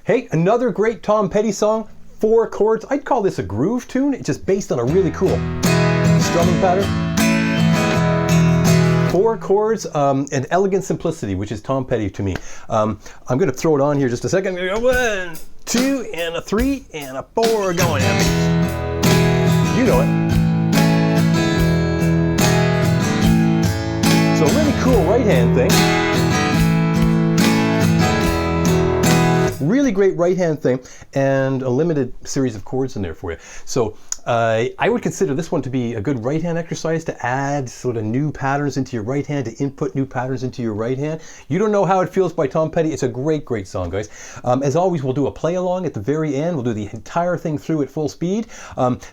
Hey, another great Tom Petty song, 4 chords. I'd call this a groove tune. It's just based on a really cool strumming pattern. 4 chords and elegant simplicity, which is Tom Petty to me. I'm going to throw it on here just a second. 1, 2, and a 3, and a 4 going. You know it. So a really cool right hand thing. Really great right hand thing, and a limited series of chords in there for you. So I would consider this one to be a good right hand exercise to add sort of new patterns into your right hand, to input new patterns into your right hand. You Don't Know How It Feels by Tom Petty. It's a great, great song, guys. As always, we'll do a play along at the very end. We'll do the entire thing through at full speed.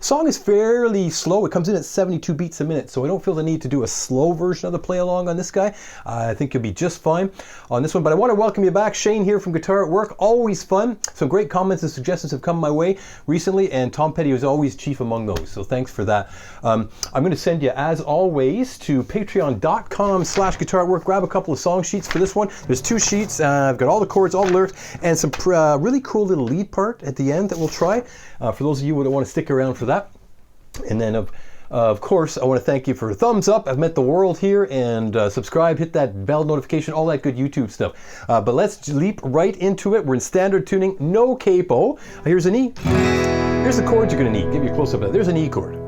Song is fairly slow. It comes in at 72 beats a minute, so I don't feel the need to do a slow version of the play along on this guy. I think you'll be just fine on this one. But I want to welcome you back. Shane here from Guitar at Work. Always fun. Some great comments and suggestions have come my way recently, and Tom Petty was always chief among those, so thanks for that. I'm going to send you, as always, to patreon.com/guitarwork. Grab a couple of song sheets for this one. There's 2 sheets. I've got all the chords, all the lyrics, and some really cool little lead part at the end that we'll try, for those of you who want to stick around for that. And then of course, I want to thank you for a thumbs up. I've meant the world here, and subscribe, hit that bell notification, all that good YouTube stuff. But let's leap right into it. We're in standard tuning, no capo. Here's an E. Here's the chords you're going to need. Give you a close-up of that. There's an E chord.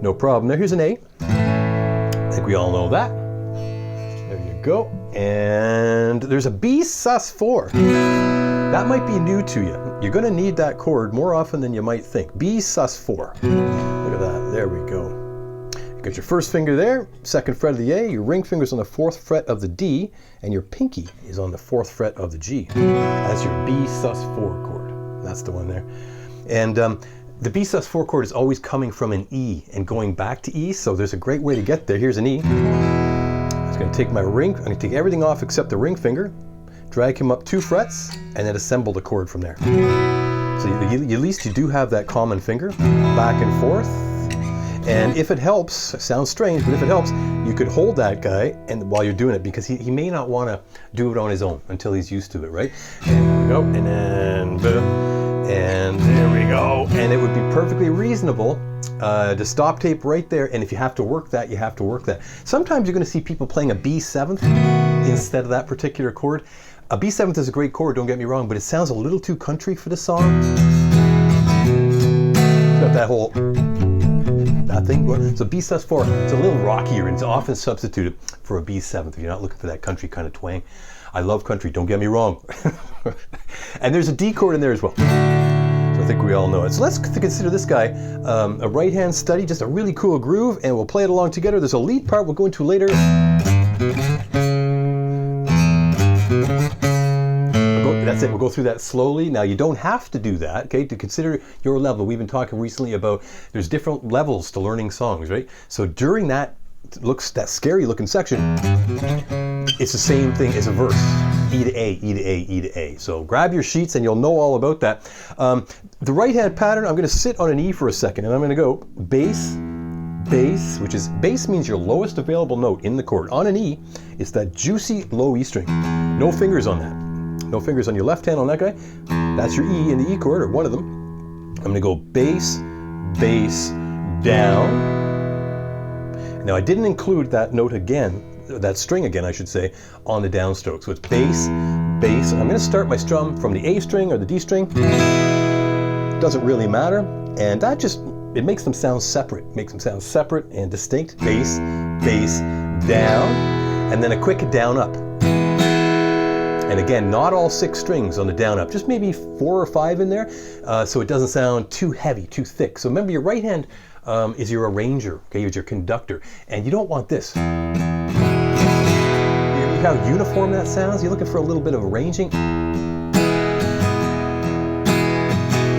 No problem. Now here's an A. I think we all know that. There you go. And there's a B sus4. That might be new to you. You're going to need that chord more often than you might think. B sus4. Look at that. There we go. You got your first finger there, 2nd fret of the A, your ring finger's on the 4th fret of the D, and your pinky is on the 4th fret of the G. That's your B sus4 chord. That's the one there. And the B sus4 chord is always coming from an E and going back to E, so there's a great way to get there. Here's an E. I'm just going to take my ring, I'm going to take everything off except the ring finger, drag him up 2 frets, and then assemble the chord from there. So at least you do have that common finger, back and forth. And if it helps, sounds strange, but if it helps, you could hold that guy and while you're doing it, because he may not want to do it on his own until he's used to it, right? And there we go, and then, and there we go. And it would be perfectly reasonable to stop tape right there, and if you have to work that, you have to work that. Sometimes you're going to see people playing a B7th instead of that particular chord. A B7th is a great chord, don't get me wrong, but it sounds a little too country for the song. It's got that whole, that thing. So B sus4, it's a little rockier, and it's often substituted for a B7th if you're not looking for that country kind of twang. I love country, don't get me wrong. And there's a D chord in there as well. So I think we all know it. So let's consider this guy a right hand study, just a really cool groove, and we'll play it along together. There's a lead part we'll go into later. That's it, we'll go through that slowly. Now you don't have to do that, okay, to consider your level. We've been talking recently about there's different levels to learning songs, right? So during that scary looking section, it's the same thing as a verse. E to A, E to A, E to A. So grab your sheets and you'll know all about that. The right hand pattern, I'm going to sit on an E for a second, and I'm going to go bass, bass, which is, bass means your lowest available note in the chord. On an E, it's that juicy low E string. No fingers on that. No fingers on your left hand on that guy. That's your E in the E chord, or one of them. I'm going to go bass, bass, down. Now I didn't include that note again, that string again I should say, on the downstroke. So it's bass, bass. I'm going to start my strum from the A string or the D string. Doesn't really matter. And that just, it makes them sound separate. Makes them sound separate and distinct. Bass, bass, down. And then a quick down up. And again, not all 6 strings on the down up, just maybe 4 or 5 in there, so it doesn't sound too heavy, too thick. So remember, your right hand is your arranger, okay, is your conductor, and you don't want this. You hear how uniform that sounds? You're looking for a little bit of arranging.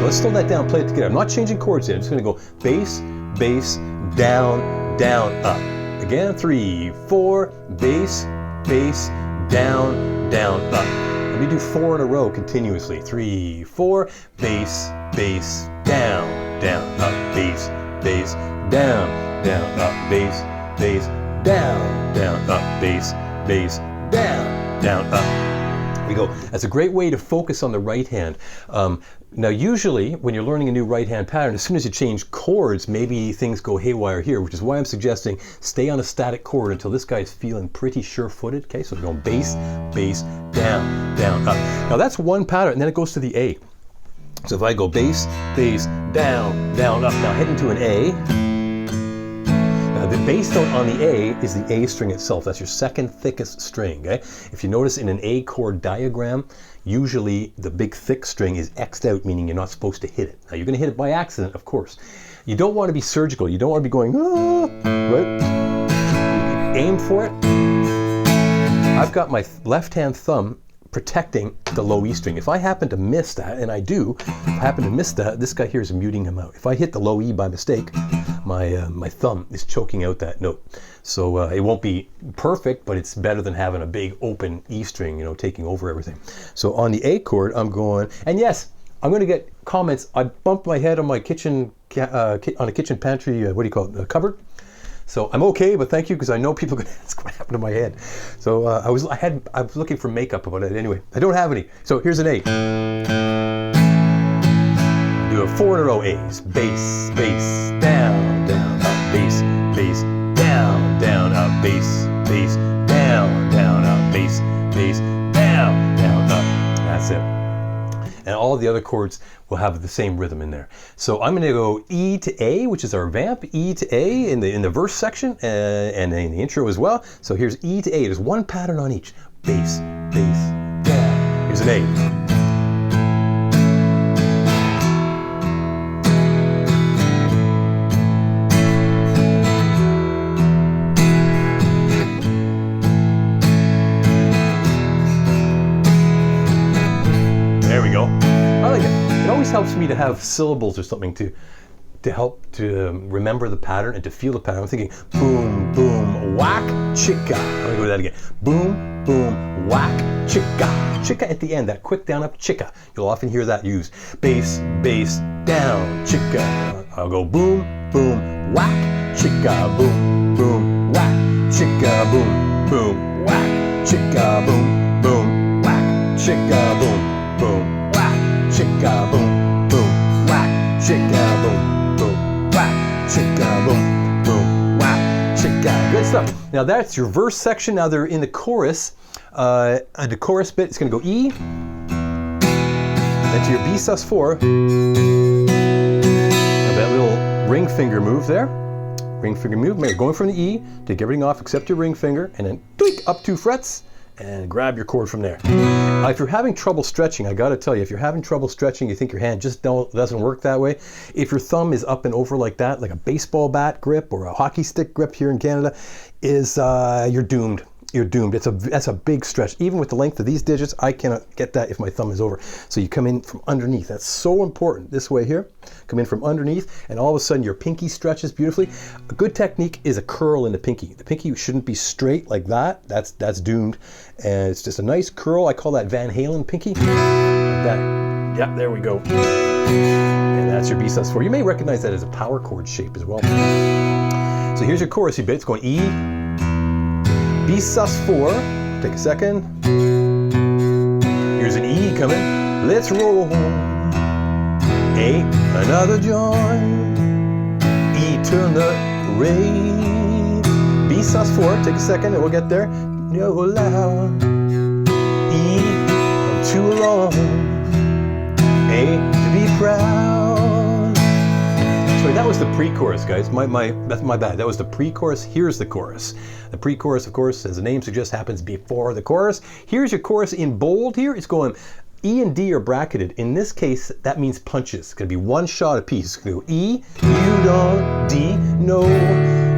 Let's slow that down, play it together. I'm not changing chords here, I'm just gonna go bass, bass, down, down, up. Again, 3, 4, bass, bass, down, down, up. Let me do 4 in a row continuously. 3, 4, bass, bass, down, down, up, bass, bass, down, down, up, bass, bass, down, down, up, bass, bass, down, down, up. we go. That's a great way to focus on the right hand. Now, usually when you're learning a new right hand pattern, as soon as you change chords, maybe things go haywire here, which is why I'm suggesting stay on a static chord until this guy is feeling pretty sure-footed. Okay, so we're going bass, bass, down, down, up. Now that's one pattern, and then it goes to the A. So if I go bass, bass, down, down, up. Now head into an A. The bass note on the A is the A string itself. That's your second thickest string. Okay? If you notice in an A chord diagram, usually the big thick string is X'd out, meaning you're not supposed to hit it. Now you're going to hit it by accident, of course. You don't want to be surgical. You don't want to be going, ah, right? Aim for it. I've got my left hand thumb protecting the low E string. If I happen to miss that, and I do, if I happen to miss that, this guy here is muting him out. If I hit the low E by mistake, my thumb is choking out that note. So it won't be perfect, but it's better than having a big open E string, you know, taking over everything. So on the A chord, I'm going, and yes, I'm going to get comments. I bumped my head on my kitchen, on a kitchen pantry, what do you call it, cupboard. So I'm okay, but thank you, because I know people are going to ask what happened to my head. So I was looking for makeup about it anyway. I don't have any. So here's an A. Do a 4 in a row A's. Bass, bass, down, down, up, bass, bass, down, down, up, bass, bass, down, down, up, bass, bass, down, down, up. That's it. And all the other chords will have the same rhythm in there. So I'm going to go E to A, which is our vamp, E to A in the verse section, and in the intro as well. So here's E to A. There's one pattern on each. Bass, bass, down. Here's an A. Helps me to have syllables or something to help to remember the pattern and to feel the pattern. I'm thinking boom, boom, whack, chicka. I'm gonna go to that again. Boom, boom, whack, chicka. Chicka at the end, that quick down up chicka. You'll often hear that used. Bass, bass, down, chicka. I'll go boom, boom, whack, chicka, boom, boom, whack, chicka, boom, boom, whack, chicka, boom, boom, whack, chicka, boom, boom, whack, chicka, boom. Chicka boom, boom, whack, chicka boom, boom, whack, chicka. Good stuff. Now that's your verse section. Now they're in the chorus. And the chorus bit, it's going to go E, then to your B sus4. Now that little ring finger move there. Ring finger move. Going from the E, take everything off except your ring finger, and then tweak up 2 frets. And grab your chord from there. If you're having trouble stretching, I gotta tell you, if you're having trouble stretching, you think your hand just doesn't work that way, if your thumb is up and over like that, like a baseball bat grip or a hockey stick grip here in Canada, you're doomed. You're doomed. That's a big stretch. Even with the length of these digits, I cannot get that if my thumb is over. So you come in from underneath. That's so important. This way here, come in from underneath, and all of a sudden your pinky stretches beautifully. A good technique is a curl in the pinky. The pinky shouldn't be straight like that. That's doomed. And it's just a nice curl. I call that Van Halen pinky. Like that. Yep, there we go. And that's your B sus4. You may recognize that as a power chord shape as well. So here's your chorusy bit. It's going E, B sus4, take a second. Here's an E coming. Let's roll. A, another joint. E, turn the rave. B sus4, take a second and we'll get there. No loud. E, I'm too alone. A, to be proud. Sorry, that was the pre-chorus, guys. That's my bad. That was the pre-chorus. Here's the chorus. The pre-chorus, of course, as the name suggests, happens before the chorus. Here's your chorus in bold here. It's going E and D are bracketed. In this case, that means punches. It's going to be one shot apiece. It's going to go E, you don't, D, no.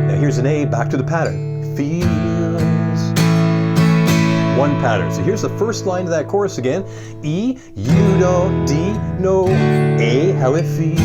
Now here's an A, back to the pattern. Feels. One pattern. So here's the first line of that chorus again. E, you don't, D, no. A, how it feels.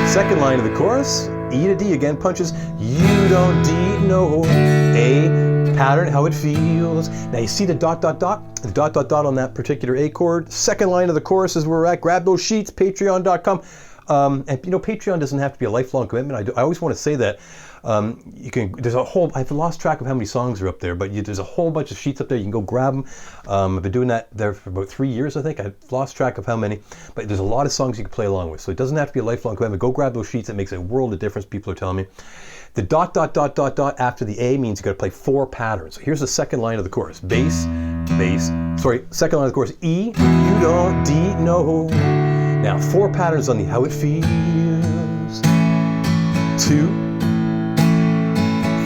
Second line of the chorus. E to D again, punches, you don't D, no, A, pattern, how it feels. Now you see the dot, dot, dot, the dot, dot, dot on that particular A chord. Second line of the chorus is where we're at. Grab those sheets, patreon.com. And you know, Patreon doesn't have to be a lifelong commitment. I always want to say that. There's a whole, I've lost track of how many songs are up there, but there's a whole bunch of sheets up there. You can go grab them. I've been doing that there for about 3 years, I think. I've lost track of how many, but there's a lot of songs you can play along with. So it doesn't have to be a lifelong commitment. Go grab those sheets. It makes a world of difference, people are telling me. The ... after the A means you got to play 4 patterns. So here's the second line of the chorus. Bass, bass, second line of the chorus. E, you don't, D, no. Now 4 patterns on the how it feels. 2,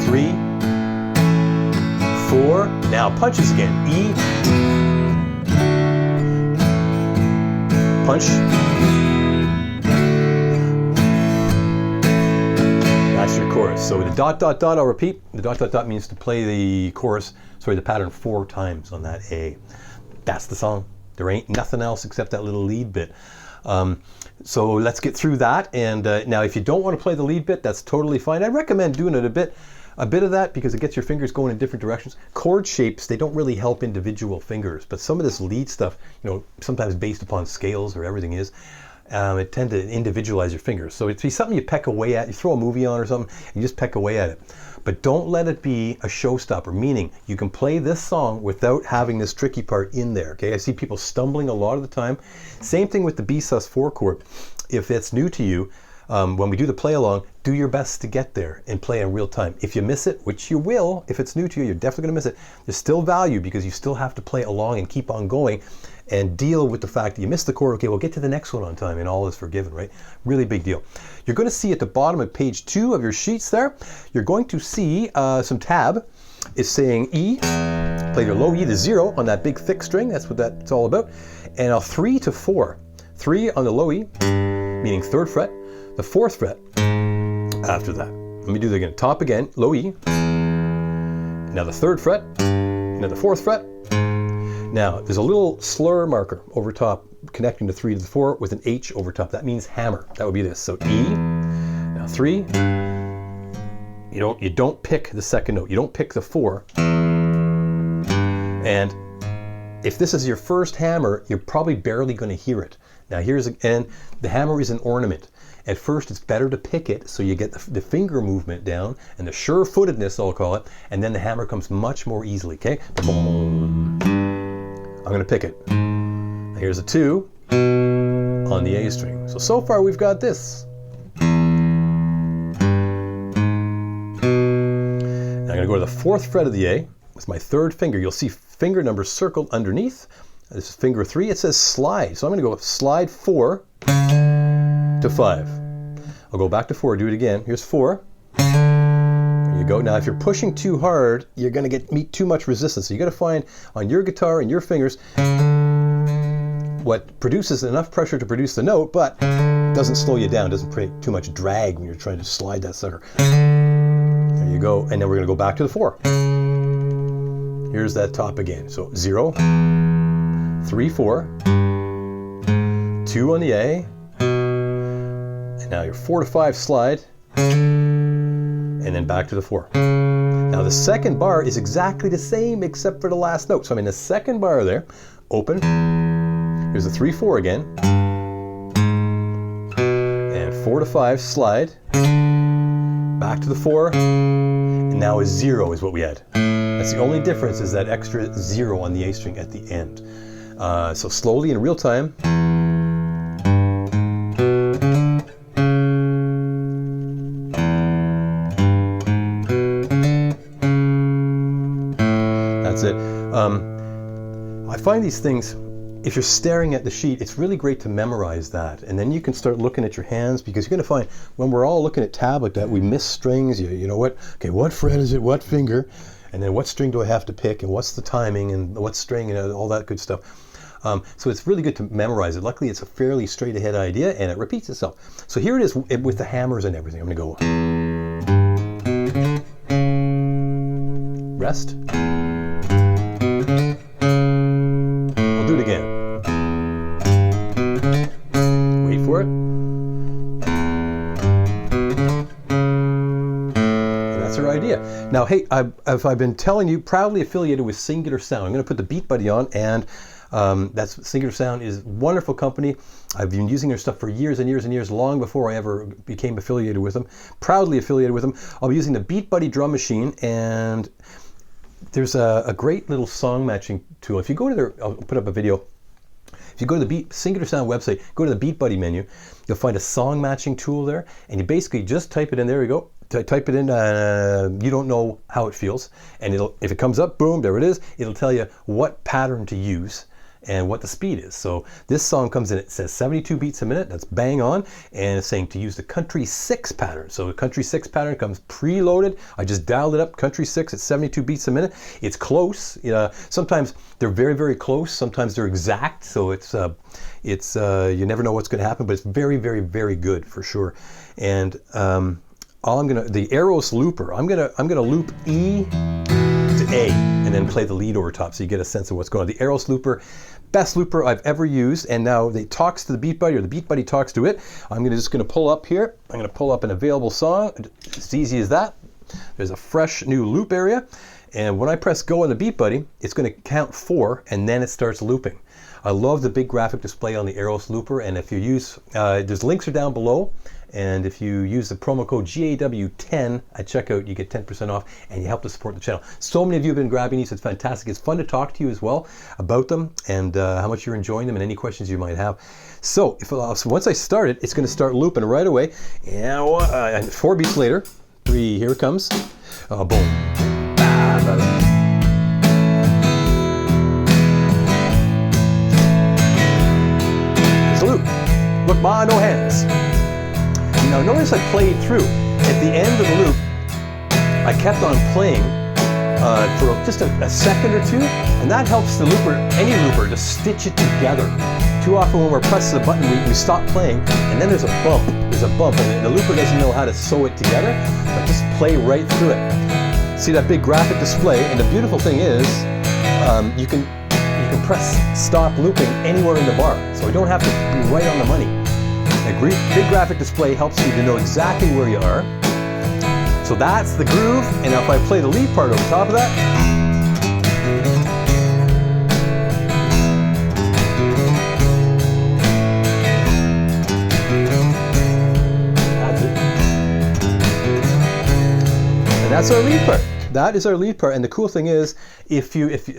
3, 4. Now punches again. E, punch. That's your chorus. So the ... I'll repeat. The ... means to play the chorus, the pattern 4 times on that A. That's the song. There ain't nothing else except that little lead bit. So let's get through that. And now if you don't want to play the lead bit, that's totally fine. I recommend doing it a bit of that because it gets your fingers going in different directions. Chord shapes, they don't really help individual fingers, but some of this lead stuff, sometimes based upon scales or everything is, it tend to individualize your fingers. So it'd be something you peck away at. You throw a movie on or something, and you just peck away at it. But don't let it be a showstopper, meaning you can play this song without having this tricky part in there, okay? I see people stumbling a lot of the time. Same thing with the B sus4 chord. If it's new to you, when we do the play along, do your best to get there and play in real time. If you miss it, which you will, if it's new to you, you're definitely gonna miss it, there's still value because you still have to play along and keep on going and deal with the fact that you missed the chord. Okay, we'll get to the next one on time and all is forgiven, right? Really big deal. You're gonna see at the bottom of page 2 of your sheets there, you're going to see some tab. It's saying E, play your low E to 0 on that big thick string, that's what that's all about. And now 3 to 4. 3 on the low E, meaning 3rd fret, the 4th fret after that. Let me do that again. Top again, low E. Now the 3rd fret, now the 4th fret. Now there's a little slur marker over top connecting the 3 to the 4 with an H over top. That means hammer. That would be this. So E, now 3. You don't pick the second note. You don't pick the 4. And if this is your first hammer, you're probably barely going to hear it. Now and the hammer is an ornament. At first it's better to pick it so you get the finger movement down and the sure-footedness, I'll call it, and then the hammer comes much more easily, okay? Boom. I'm going to pick it. Here's a 2 on the A string. So far we've got this. Now I'm going to go to the 4th fret of the A with my 3rd finger. You'll see finger numbers circled underneath. This is finger 3. It says slide. So I'm going to go slide 4 to 5. I'll go back to 4, do it again. Here's 4. There you go. Now if you're pushing too hard, you're going to meet too much resistance. So you got to find on your guitar and your fingers what produces enough pressure to produce the note, but doesn't slow you down, doesn't create too much drag when you're trying to slide that sucker. There you go. And then we're going to go back to the 4. Here's that top again. So 0, 3, 4, 2 on the A, and now your 4 to 5 slide, and then back to the 4. Now the second bar is exactly the same except for the last note. So I'm in the second bar there, open, here's the 3, 4 again, and 4 to 5 slide, back to the 4, and now a 0 is what we had. That's the only difference, is that extra 0 on the A string at the end. So slowly in real time. That's it. I find these things, if you're staring at the sheet, it's really great to memorize that. And then you can start looking at your hands, because you're going to find when we're all looking at tab like that, we miss strings. You know what? Okay, what fret is it? What finger? And then what string do I have to pick, and what's the timing, and what string, and all that good stuff. So it's really good to memorize it. Luckily, it's a fairly straight ahead idea, and it repeats itself. So here it is with the hammers and everything. I'm going to go rest. I'll do it again. Wait for it. That's our idea. Now, hey, I've been telling you, proudly affiliated with Singular Sound. I'm going to put the BeatBuddy on, and That's Singular Sound is a wonderful company. I've been using their stuff for years and years and years, long before I ever became affiliated with them. Proudly affiliated with them. I'll be using the BeatBuddy drum machine, and there's a great little song matching tool. If you go to their, I'll put up a video. If you go to the Singular Sound website, go to the BeatBuddy menu, you'll find a song matching tool there, and you basically just type it in. There you go. Type it in. You don't know how it feels, and if it comes up, boom, there it is. It'll tell you what pattern to use and what the speed is. So this song comes in, it says 72 beats a minute, that's bang on, and it's saying to use the country 6 pattern. So the country 6 pattern comes preloaded. I just dialed it up, country 6 at 72 beats a minute. It's close. Sometimes they're very, very close. Sometimes they're exact. So it's you never know what's going to happen, but it's very, very, very good for sure. And the Aeros Looper, I'm gonna loop E to A and then play the lead over top, so you get a sense of what's going on. The Aeros Looper, best looper I've ever used, and now it talks to the BeatBuddy, or the BeatBuddy talks to it. I'm just gonna pull up here. I'm gonna pull up an available song. It's easy as that. There's a fresh new loop area, and when I press go on the BeatBuddy, it's gonna count 4, and then it starts looping. I love the big graphic display on the Aeros Looper, and if you use, there's links are down below. And if you use the promo code GAW10 at checkout, you get 10% off, and you help to support the channel. So many of you have been grabbing these. It's fantastic. It's fun to talk to you as well about them, and how much you're enjoying them, and any questions you might have. So, so once I start it, it's going to start looping right away. And 4 beats later, 3, here it comes. Boom. It's a loop. Look, ma, no hands. Now notice I played through. At the end of the loop, I kept on playing for just a second or two, and that helps the looper, any looper, to stitch it together. Too often when we're pressing the button, we stop playing, and then there's a bump. And the looper doesn't know how to sew it together, but just play right through it. See that big graphic display, and the beautiful thing is, you can press stop looping anywhere in the bar, so you don't have to be right on the money. A big graphic display helps you to know exactly where you are. So that's the groove, and now if I play the lead part over top of that, that's it. And that's our lead part. That is our lead part, and the cool thing is, if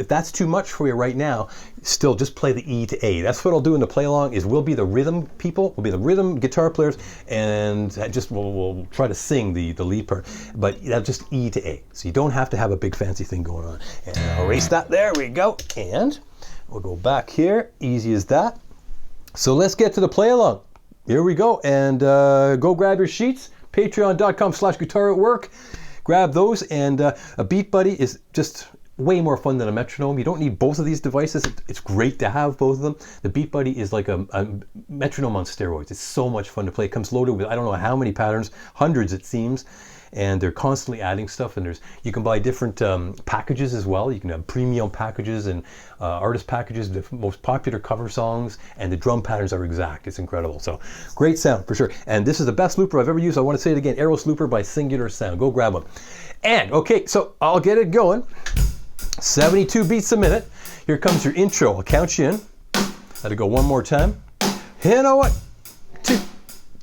that's too much for you right now, still just play the E to A. That's what I'll do in the play along. Is we'll be the rhythm people, we'll be the rhythm guitar players, and just we'll try to sing the lead part. But that's just E to A, so you don't have to have a big fancy thing going on. And I'll erase that. There we go, and we'll go back here. Easy as that. So let's get to the play along. Here we go, and go grab your sheets. Patreon.com/guitaratwork. Grab those, and a BeatBuddy is just way more fun than a metronome. You don't need both of these devices. It's great to have both of them. The BeatBuddy is like a metronome on steroids. It's so much fun to play. It comes loaded with I don't know how many patterns, hundreds it seems, and they're constantly adding stuff. And you can buy different packages as well. You can have premium packages and artist packages, the most popular cover songs, and the drum patterns are exact. It's incredible. So great sound for sure. And this is the best looper I've ever used. I want to say it again, Aeros Looper by Singular Sound. Go grab one. And okay, so I'll get it going. 72 beats a minute. Here comes your intro. I'll count you in. Let it go one more time. You know what? 2,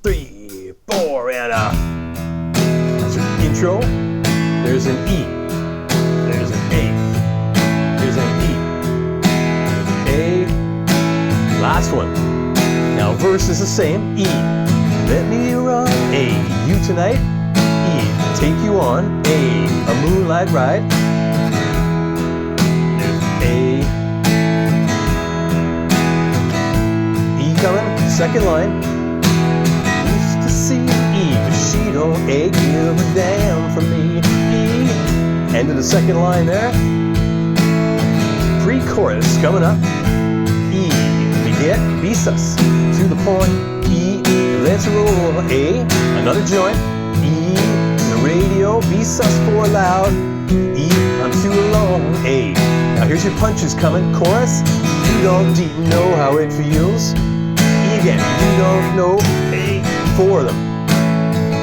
3, 4, and that's your intro. There's an E. There's an A. There's an E. There's an A. Last one. Now verse is the same. E. Let me run. A. You tonight. E. Take you on. A. A moonlight ride. A. E coming, second line. Used to see E, but she don't give a damn for me. E. End of the second line there. Pre-chorus coming up. E. We get B sus to the point. E. Let's roll. A. Another joint. E. The radio. B sus for loud. E. I'm too alone. A. Now here's your punches coming. Chorus. You don't deep know how it feels. E again. You don't know. A. 4 of them.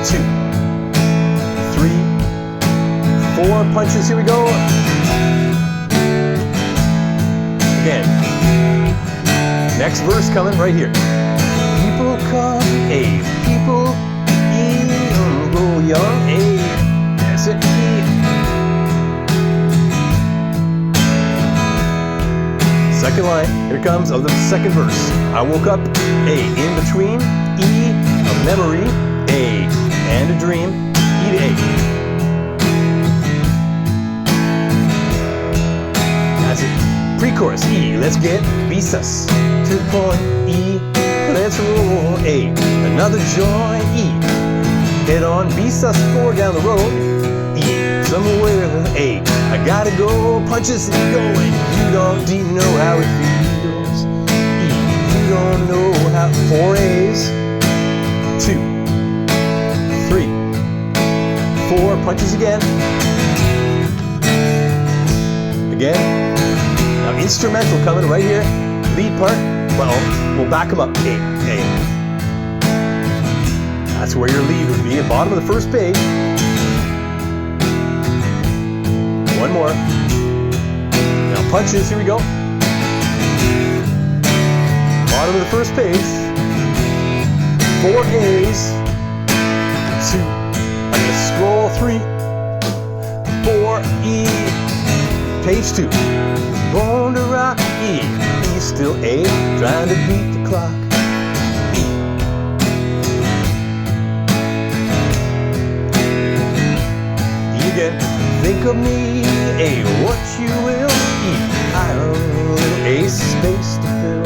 2, 3, 4 punches. Here we go. Again. Next verse coming right here. People come, A. People go young, A. That's it, E. Second line, here comes of the second verse. I woke up, A. In between, E. A memory, A. And a dream, E to A. That's it. Pre-chorus, E. Let's get B sus to the point, E. Let's roll, A. Another joy, E. Head on B sus 4 down the road, E. Somewhere, A. I gotta go, punches going. You don't know how it feels, E. You don't know how. 4 A's, 2, 3, 4. Punches again. Again. Now instrumental coming right here. Lead part. Well, we'll back them up. A, A. That's where your lead would be, at the bottom of the first page. One more. Now punches, here we go. Bottom of the first page. 4 A's. 2. I'm gonna scroll 3. 4 E. Page 2. Born to rock, E. E still A. Trying to beat the clock. E. E again. Think of me, A. What you will, E. I have a little A space to fill.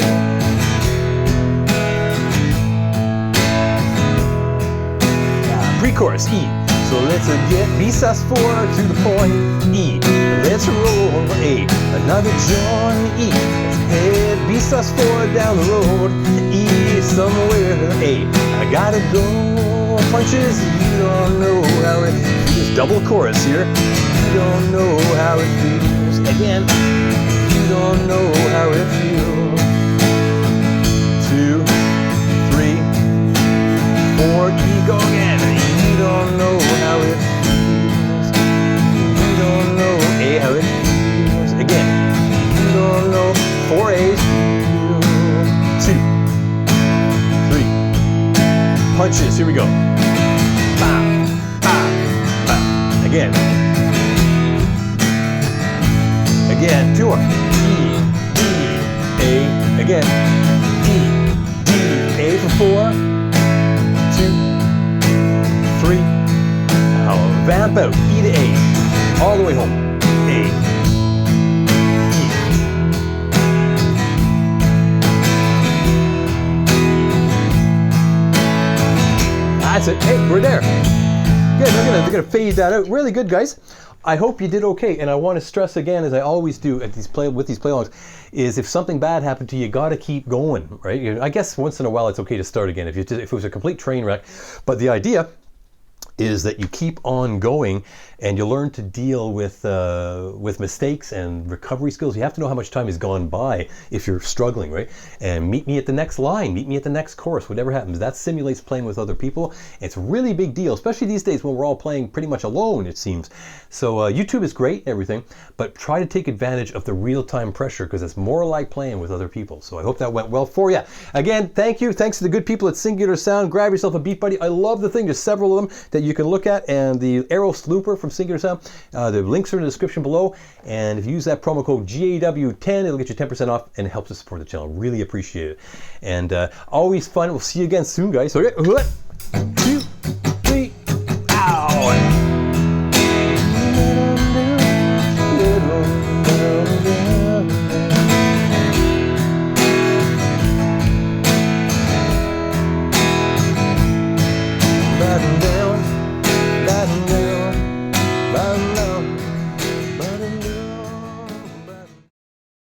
Pre-chorus, E. So let's get B sus 4 to the point, E. Let's roll, A. Another joy, E. Let's head B sus 4 down the road, E. Somewhere, A. I gotta go, punches, you don't know how it feels. Double chorus here. You don't know how it feels. Again, you don't know how it feels. 2, 3, 4, E. Go again. You don't know how it feels. You don't know, A, how it feels. Again, you don't know. 4 A's. 2, 3. Punches. Here we go. Bow, bow, bow. Again. Again. 2 more. E, D, A. Again. E, D, A for 4. 2, 3. Now vamp out. E to A. All the way home. A. E. That's it. Hey, we're there. Good. We're gonna fade that out. Really good, guys. I hope you did okay, and I want to stress again, as I always do at these with these play-alongs, is if something bad happened to you, you got to keep going, right? I guess once in a while it's okay to start again if it was a complete train wreck, but the idea is that you keep on going and you learn to deal with mistakes and recovery skills. You have to know how much time has gone by if you're struggling, right? And meet me at the next line, meet me at the next course, whatever happens. That simulates playing with other people. It's a really big deal, especially these days when we're all playing pretty much alone, it seems. So YouTube is great, everything, but try to take advantage of the real-time pressure because it's more like playing with other people. So I hope that went well for you. Again, thank you. Thanks to the good people at Singular Sound. Grab yourself a BeatBuddy. I love the thing. There's several of them that you can look at, and the Aeros Looper from Singular Sound. The links are in the description below, and if you use that promo code GAW10, it'll get you 10% off, and it helps us support the channel. Really appreciate it. And always fun. We'll see you again soon, guys. Okay.